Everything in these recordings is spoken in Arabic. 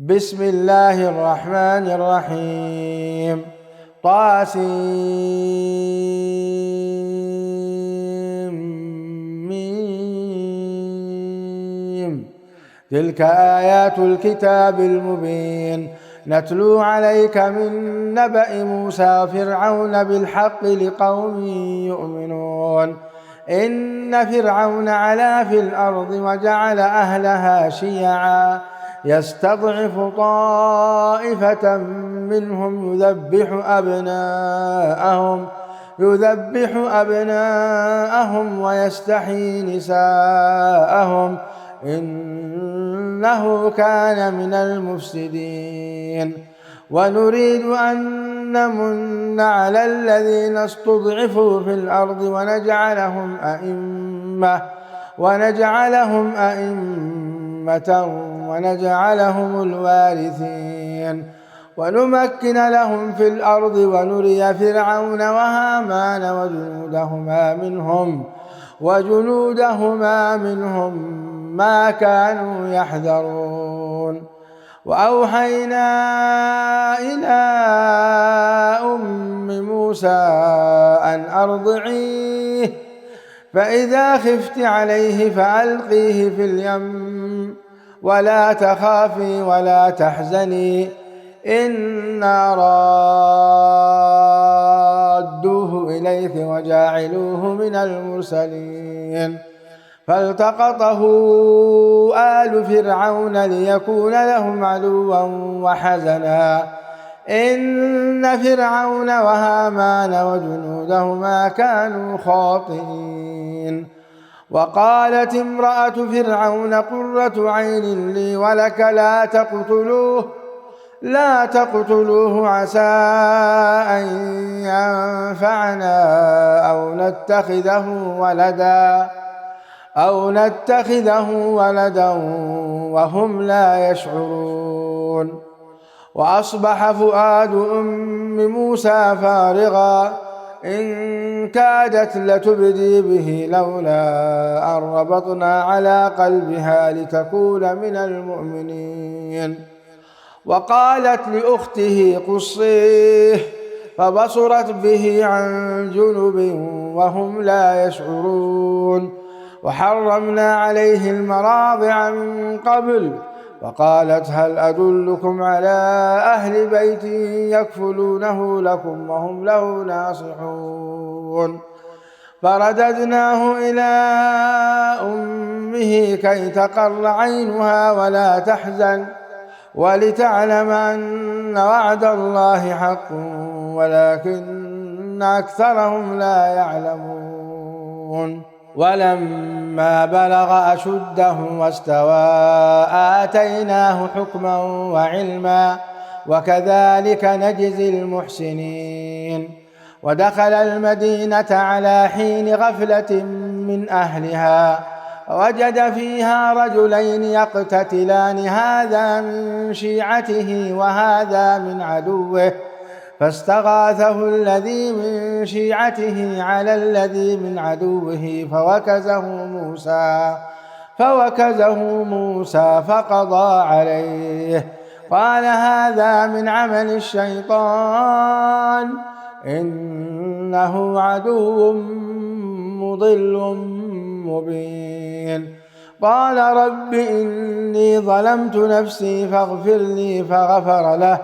بسم الله الرحمن الرحيم. طاسيم. تلك آيات الكتاب المبين نتلو عليك من نبأ موسى وفرعون بالحق لقوم يؤمنون. إن فرعون علا في الأرض وجعل أهلها شيعا يستضعف طائفة منهم يذبح أبناءهم ويستحيي نساءهم إنه كان من المفسدين. ونريد أن نمن على الذين استضعفوا في الأرض ونجعلهم أئمة ونجعلهم الوارثين ونمكن لهم في الأرض ونري فرعون وهامان وجنودهما منهم ما كانوا يحذرون. وأوحينا إلى أم موسى أن أرضعيه فإذا خفت عليه فألقيه في اليم ولا تخافي ولا تحزني إنا رادوه إليك وجاعلوه من المرسلين. فالتقطه آل فرعون ليكون لهم عدوا وحزنا إن فرعون وهامان وجنودهما كانوا خاطئين. وقالت امرأة فرعون قرة عين لي ولك لا تقتلوه عسى أن ينفعنا أو نتخذه ولدا وهم لا يشعرون. وأصبح فؤاد أم موسى فارغا إن كادت لتبدي به لولا أن ربطنا على قلبها لتكون من المؤمنين. وقالت لأخته قصيه فبصرت به عن جنب وهم لا يشعرون. وحرمنا عليه المراضع من قبل وقالت هل أدلكم على أهل بيت يكفلونه لكم وهم له ناصحون. فرددناه إلى أمه كي تقر عينها ولا تحزن ولتعلم أن وعد الله حق ولكن أكثرهم لا يعلمون. ولما بلغ أشده واستوى آتيناه حكما وعلما وكذلك نجزي المحسنين. ودخل المدينة على حين غفلة من أهلها وجد فيها رجلين يقتتلان هذا من شيعته وهذا من عدوه فاستغاثه الذي من شيعته على الذي من عدوه فوكزه موسى فقضى عليه قال هذا من عمل الشيطان إنه عدو مضل مبين. قال رب إني ظلمت نفسي فاغفر لي فغفر له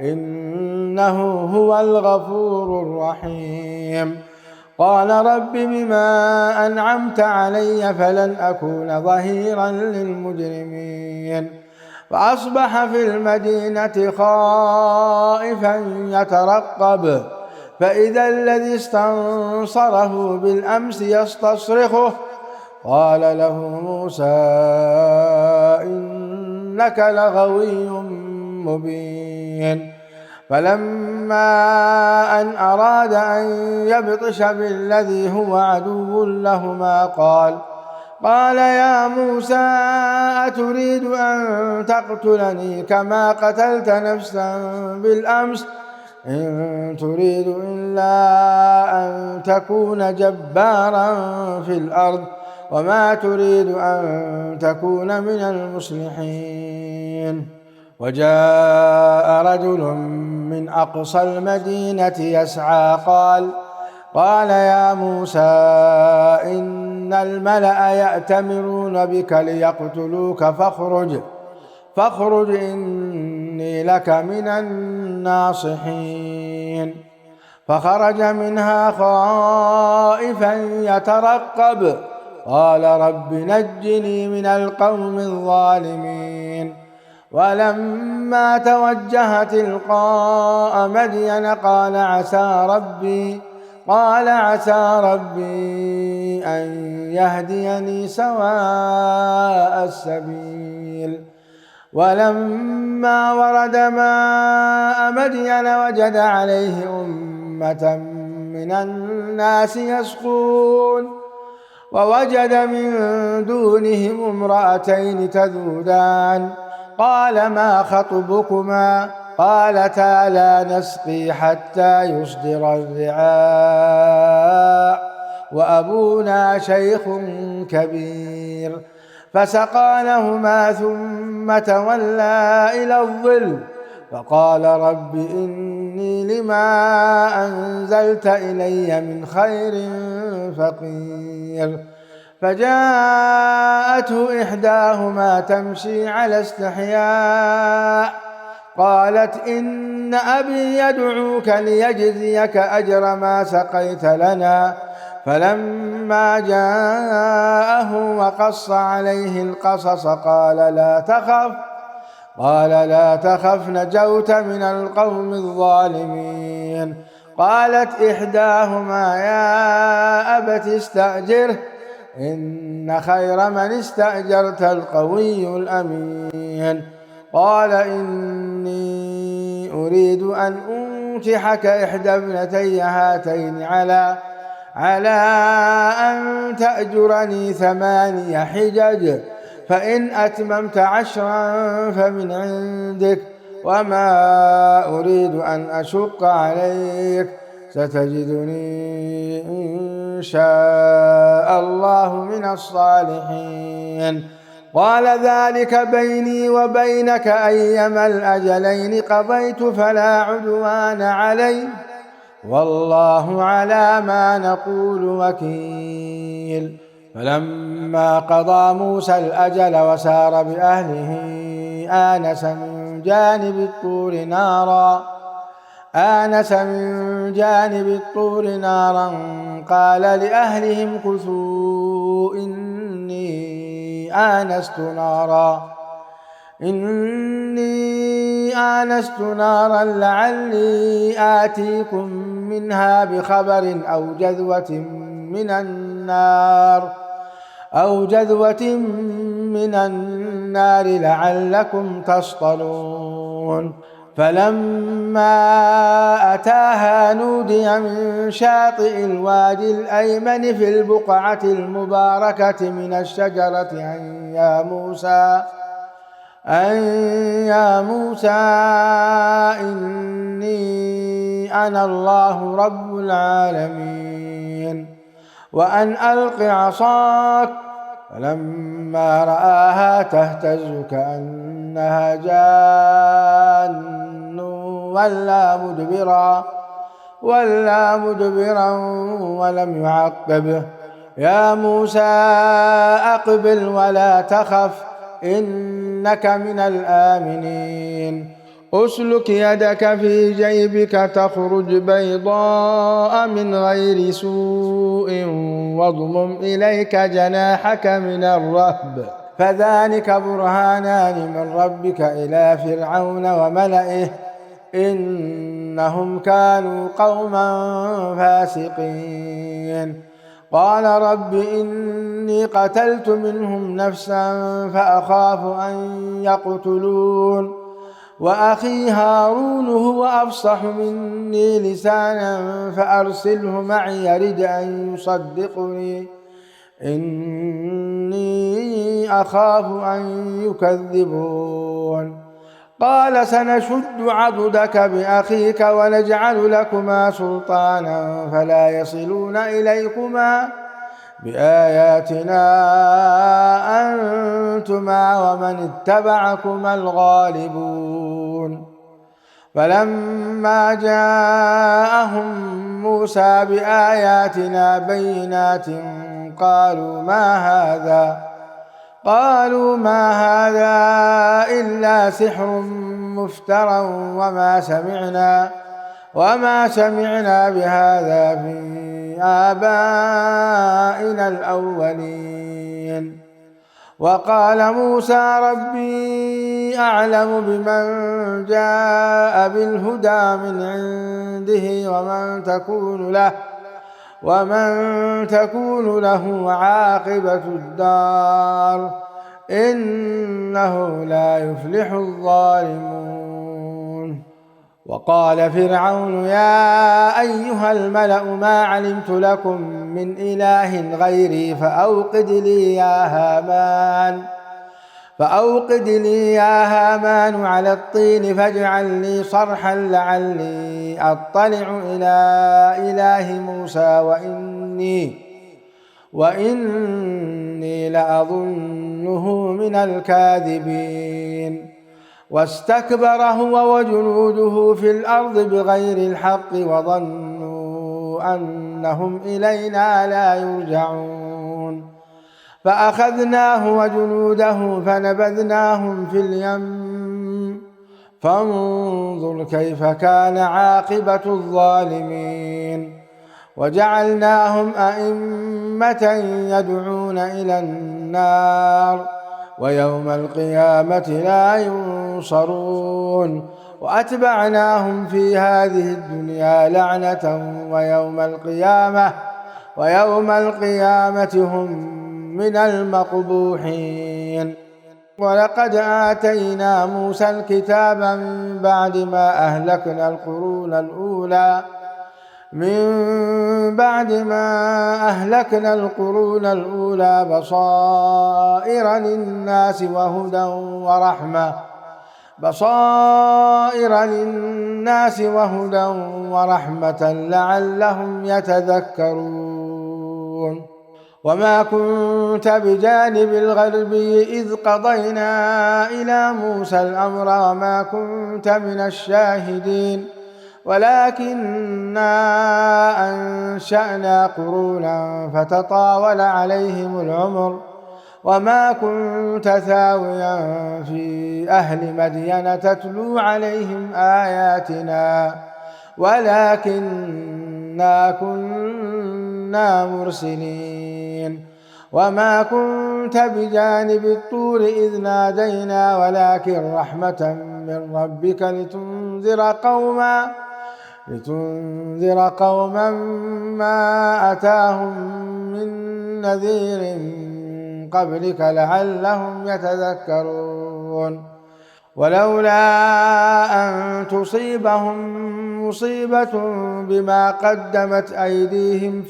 إنه هو الغفور الرحيم. قال رب بما أنعمت علي فلن أكون ظهيرا للمجرمين. فأصبح في المدينة خائفا يترقب فإذا الذي استنصره بالأمس يستصرخه قال له موسى إنك لغوي مبين. فلما أن أراد أن يبطش بالذي هو عدو لهما قال يا موسى أتريد أن تقتلني كما قتلت نفسا بالأمس إن تريد إلا أن تكون جبارا في الأرض وما تريد أن تكون من المصلحين وجاء رجل من أقصى المدينة يسعى قال يا موسى إن الملأ يأتمرون بك ليقتلوك فاخرج إني لك من الناصحين. فخرج منها خائفا يترقب قال رب نجني من القوم الظالمين. ولما توجه تلقاء مدين قال عسى ربي أن يهديني سواء السبيل. ولما ورد ماء مدين وجد عليه أمة من الناس يسقون ووجد من دونهم امرأتين تذودان قال ما خطبكما قالتا لا نسقي حتى يصدر الرعاء وأبونا شيخ كبير. فسقى لهما ثم تولى إلى الظل فقال رب إني لما أنزلت إلي من خير فقير. فجاءته إحداهما تمشي على استحياء قالت إن أبي يدعوك ليجزيك أجر ما سقيت لنا. فلما جاءه وقص عليه القصص قال لا تخف نجوت من القوم الظالمين. قالت إحداهما يا أبت استأجره إن خير من استأجرت القوي الأمين. قال إني أريد أن أنكحك إحدى ابنتي هاتين على أن تأجرني 8 حجج فإن أتممت 10 فمن عندك وما أريد أن أشق عليك ستجدني إن شاء الله من الصالحين. قال ذلك بيني وبينك أيما الأجلين قضيت فلا عدوان علي والله على ما نقول وكيل. فلما قضى موسى الأجل وسار بأهله آنس من جانب الطور نارا قال لأهلهم كثوا إني آنست نارا لعلي آتيكم منها بخبر أو جذوة من النار لعلكم تصطلون. فلما أتاها نودي من شاطئ الوادي الأيمن في البقعة المباركة من الشجرة أن يا موسى إني أنا الله رب العالمين وأن ألق عصاك. فلما رآها تهتز كأنها جان ولا مدبرا ولم يعقبه. يا موسى أقبل ولا تخف إنك من الآمنين. أسلك يدك في جيبك تخرج بيضاء من غير سوء واضمم إليك جناحك من الرهب فذلك برهانان من ربك إلى فرعون وملئه إنهم كانوا قوما فاسقين. قال رب إني قتلت منهم نفسا فأخاف أن يقتلون وأخي هارون هو أفصح مني لسانا فأرسله معي يرد أن يصدقني إني أخاف أن يكذبون. قال سنشد عضدك بأخيك ونجعل لكما سلطانا فلا يصلون إليكما بآياتنا أنتما ومن اتبعكما الغالبون. فلما جاءهم موسى بآياتنا بينات قالوا ما هذا إلا سحر مفترى وما سمعنا بهذا في آبائنا الأولين. وقال موسى ربي أعلم بمن جاء بالهدى من عنده ومن تكون له عاقبة الدار إنه لا يفلح الظالمون. وقال فرعون يا أيها الملأ ما علمت لكم من إله غيري فأوقد لي يا هامان على الطين فاجعل لي صرحا لعلي أطلع إلى إله موسى وإني لأظنه من الكاذبين. واستكبر هو وجنوده في الأرض بغير الحق وظنوا أنهم إلينا لا يرجعون. فأخذناه وجنوده فنبذناهم في اليم فانظر كيف كان عاقبة الظالمين. وجعلناهم أئمة يدعون إلى النار ويوم القيامة لا ينصرون. وأتبعناهم في هذه الدنيا لعنة ويوم القيامة هم من المقبوحين. ولقد آتينا موسى الكتاب من بعد ما أهلكنا القرون الأولى بصائر للناس وهدى ورحمة لعلهم يتذكرون. وما كنت بجانب الغربي إذ قضينا إلى موسى الأمر وما كنت من الشاهدين ولكننا أنشأنا قرونا فتطاول عليهم العمر وما كنت ثاويا في أهل مدين تتلو عليهم آياتنا ولكننا كنا مرسلين. وما كنت بجانب الطور إذ نادينا ولكن رحمة من ربك لتنذر قوما ما أتاهم من نذير من قبلك لعلهم يتذكرون. ولولا أن تصيبهم مصيبة بما قدمت أيديهم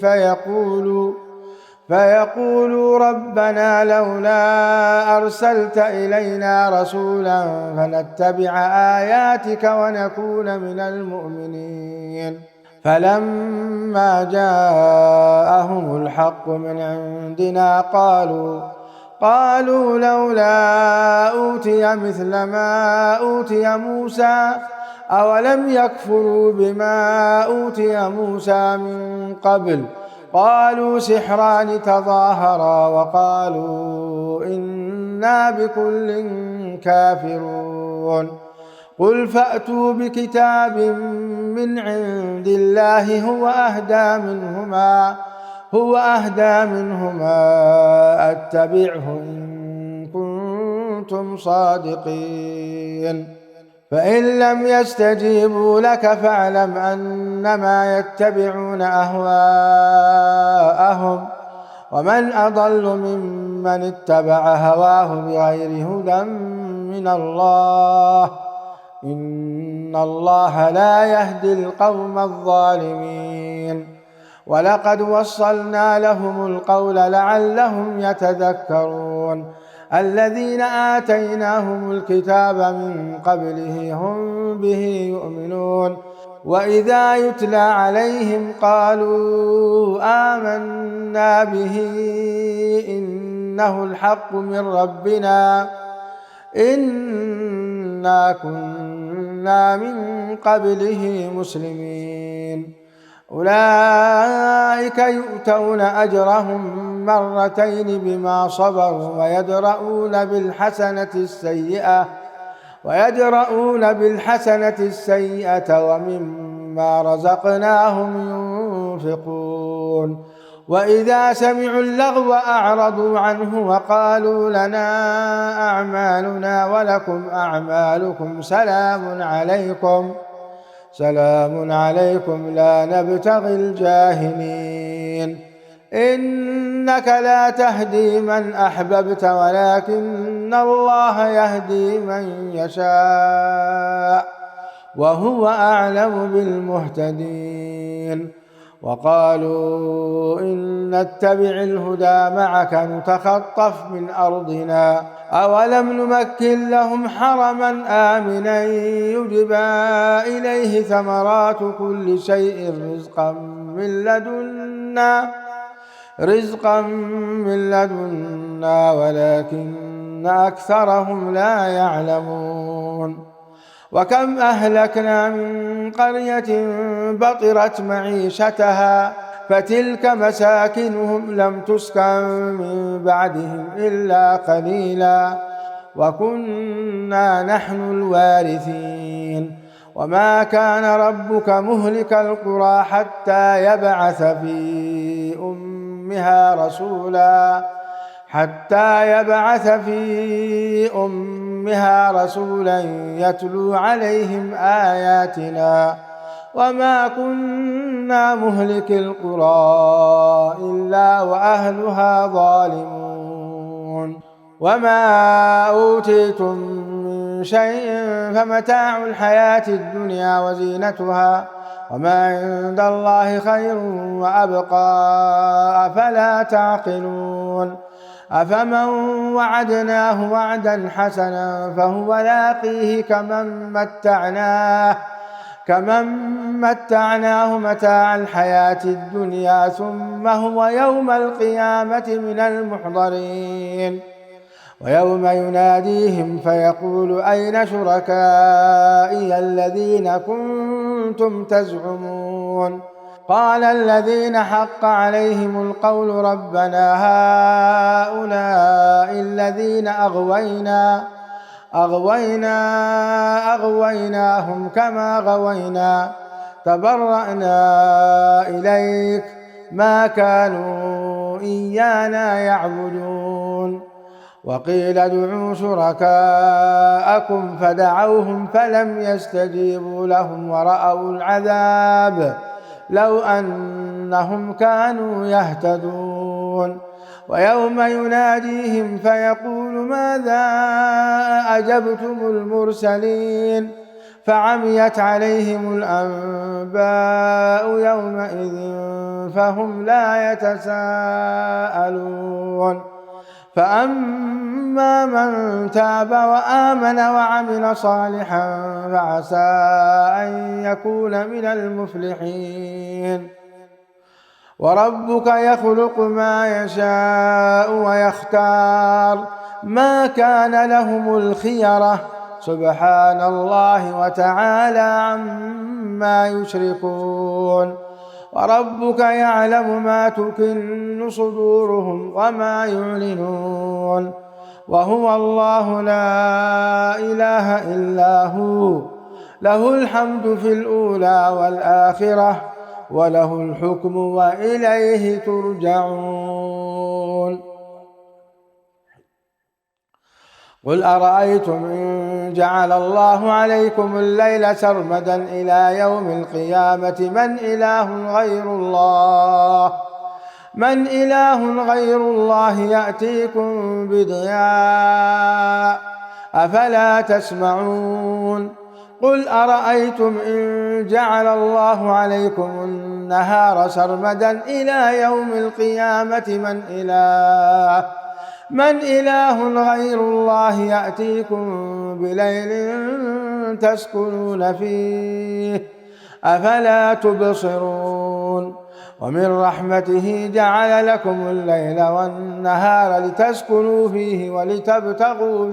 فيقولوا ربنا لولا أرسلت إلينا رسولا فنتبع آياتك ونكون من المؤمنين. فلما جاءهم الحق من عندنا قالوا لولا أوتي مثل ما أوتي موسى أولم يكفروا بما أوتي موسى من قبل قالوا سحران تظاهرا وقالوا إنا بكل كافرون. قل فأتوا بكتاب من عند الله هو أهدى منهما أتبعه إن كنتم صادقين. فإن لم يستجيبوا لك فاعلم أنما يتبعون أهواءهم ومن أضل ممن اتبع هواه بغير هدى من الله إن الله لا يهدي القوم الظالمين. ولقد وصلنا لهم القول لعلهم يتذكرون. الذين آتيناهم الكتاب من قبله هم به يؤمنون وإذا يتلى عليهم قالوا آمنا به إن إنه الحق من ربنا إنا كنا من قبله مسلمين أولئك يؤتون أجرهم مرتين بما صبروا ويدرؤون بالحسنة السيئة ومما رزقناهم ينفقون وإذا سمعوا اللغو أعرضوا عنه وقالوا لنا أعمالنا ولكم أعمالكم سلام عليكم لا نبتغي الجاهلين إنك لا تهدي من أحببت ولكن الله يهدي من يشاء وهو أعلم بالمهتدين وقالوا إن نتبع الهدى معك نتخطف من أرضنا أولم نمكن لهم حرما آمنا يجبى إليه ثمرات كل شيء رزقا من لدنا ولكن أكثرهم لا يعلمون وكم أهلكنا من قرية بطرت معيشتها فتلك مساكنهم لم تسكن من بعدهم إلا قليلا وكنا نحن الوارثين وما كان ربك مهلك القرى حتى يبعث في أمها رسولا يتلو عليهم آياتنا وما كنا مهلك القرى إلا وأهلها ظالمون وما أوتيتم من شيء فمتاع الحياة الدنيا وزينتها وما عند الله خير وأبقى أفلا تعقلون أفمن وعدناه وعدا حسنا فهو لاقيه كمن متعناه متاع الحياة الدنيا ثم هو يوم القيامة من المحضرين ويوم يناديهم فيقول أين شركائي الذين كنتم تزعمون قال الذين حق عليهم القول ربنا هؤلاء الذين أغويناهم كما غوينا تبرأنا إليك ما كانوا إيانا يعبدون وقيل ادعوا شركاءكم فدعوهم فلم يستجيبوا لهم ورأوا العذاب لو أنهم كانوا يهتدون ويوم يناديهم فيقول ماذا أجبتم المرسلين فعميت عليهم الأنباء يومئذ فهم لا يتساءلون فأما من تاب وآمن وعمل صالحا فعسى أن يكون من المفلحين وربك يخلق ما يشاء ويختار ما كان لهم الخيرة سبحان الله وتعالى عما يشركون وربك يعلم ما تكن صدورهم وما يعلنون وهو الله لا إله إلا هو له الحمد في الأولى والآخرة وله الحكم وإليه ترجعون قل أرأيتم إن جعل الله عليكم الليل سرمدا إلى يوم القيامة من إله غير الله يأتيكم بضياء أفلا تسمعون قل أرأيتم إن جعل الله عليكم النهار سرمدا إلى يوم القيامة من إله غير الله يأتيكم بليل تسكنون فيه أفلا تبصرون ومن رحمته جعل لكم الليل والنهار لتسكنوا فيه ولتبتغوا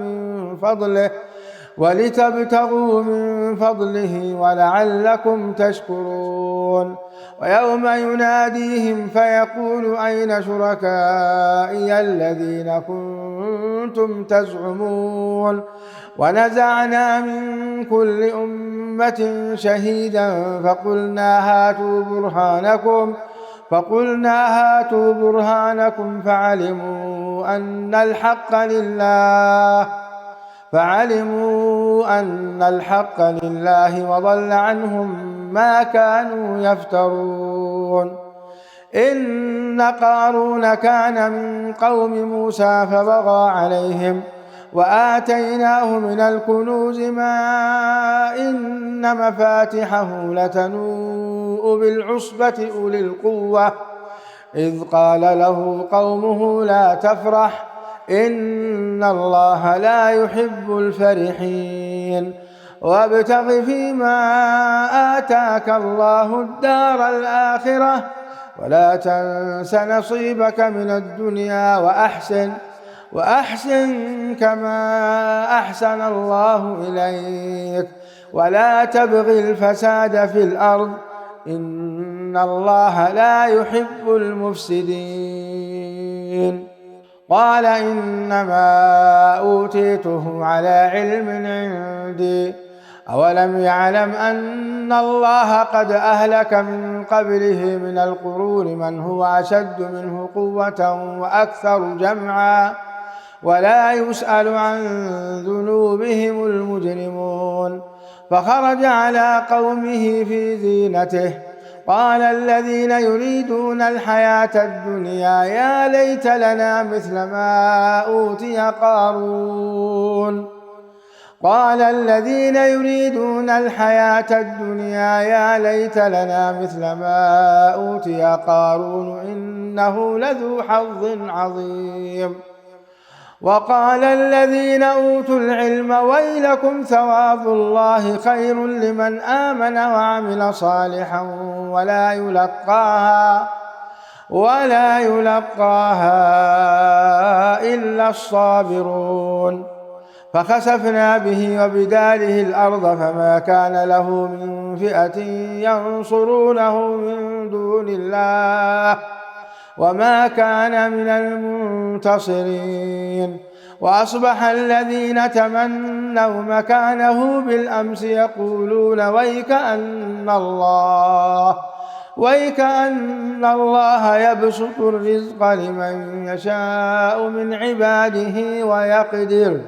من فضله ولعلكم تشكرون. ويوم يناديهم فيقول أين شركائي الذين كنتم تزعمون ونزعنا من كل أمة شهيدا فقلنا هاتوا برهانكم فعلموا أن الحق لله وضل عنهم ما كانوا يفترون. إن قارون كان من قوم موسى فبغى عليهم وآتيناه من الكنوز ما إن مفاتحه لتنوء بالعصبة أولي القوة إذ قال له قومه لا تفرح إن الله لا يحب الفرحين وابتغ فيما آتاك الله الدار الآخرة ولا تنس نصيبك من الدنيا وأحسن كما أحسن الله إليك ولا تبغ الفساد في الأرض إن الله لا يحب المفسدين. قال إنما أوتيته على علم عندي أولم يعلم أن الله قد أهلك من قبله من القرون من هو أشد منه قوة وأكثر جمعا ولا يسأل عن ذنوبهم المجرمون. فخرج على قومه في زينته قال الذين يريدون الحياة الدنيا يا ليت لنا مثل ما أوتي قارون إنه لذو حظ عظيم. وقال الذين أوتوا العلم ويلكم ثواب الله خير لمن آمن وعمل صالحا ولا يلقاها إلا الصابرون. فخسفنا به وبداره الأرض فما كان له من فئة ينصرونه من دون الله وما كان من المنتصرين. وأصبح الذين تمنوا مكانه بالأمس يقولون ويك أن الله يبسط الرزق لمن يشاء من عباده ويقدر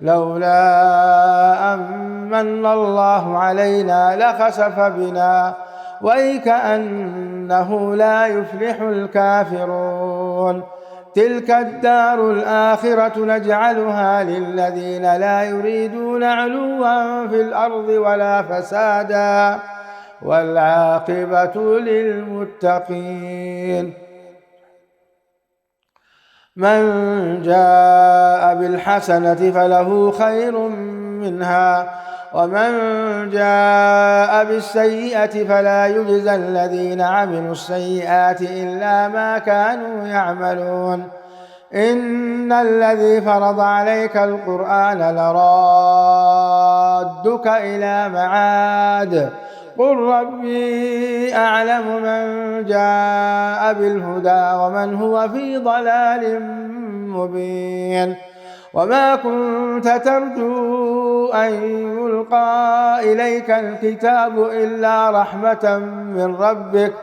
لولا أمن الله علينا لخسف بنا ويك أنه لا يفلح الكافرون. تلك الدار الآخرة نجعلها للذين لا يريدون علوا في الأرض ولا فسادا والعاقبة للمتقين. من جاء بالحسنة فله خير منها ومن جاء بالسيئة فلا يجزى الذين عملوا السيئات إلا ما كانوا يعملون. إن الذي فرض عليك القرآن لرادك إلى معاد قل ربي أعلم من جاء بالهدى ومن هو في ضلال مبين. وما كنت ترجو أن يلقى إليك الكتاب إلا رحمة من ربك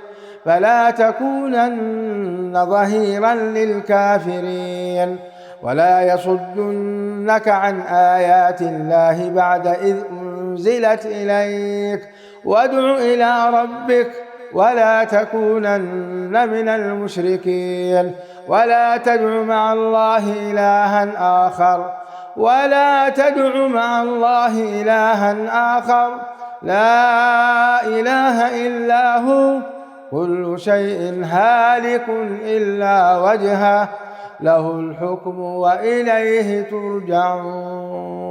فلا تكونن ظهيرا للكافرين. ولا يصدنك عن آيات الله بعد إذ أنزلت إليك وادع إلى ربك ولا تكونن من المشركين. ولا تدع مع الله إلها آخر لا إله إلا هو كل شيء هالك إلا وجهه له الحكم وإليه ترجعون.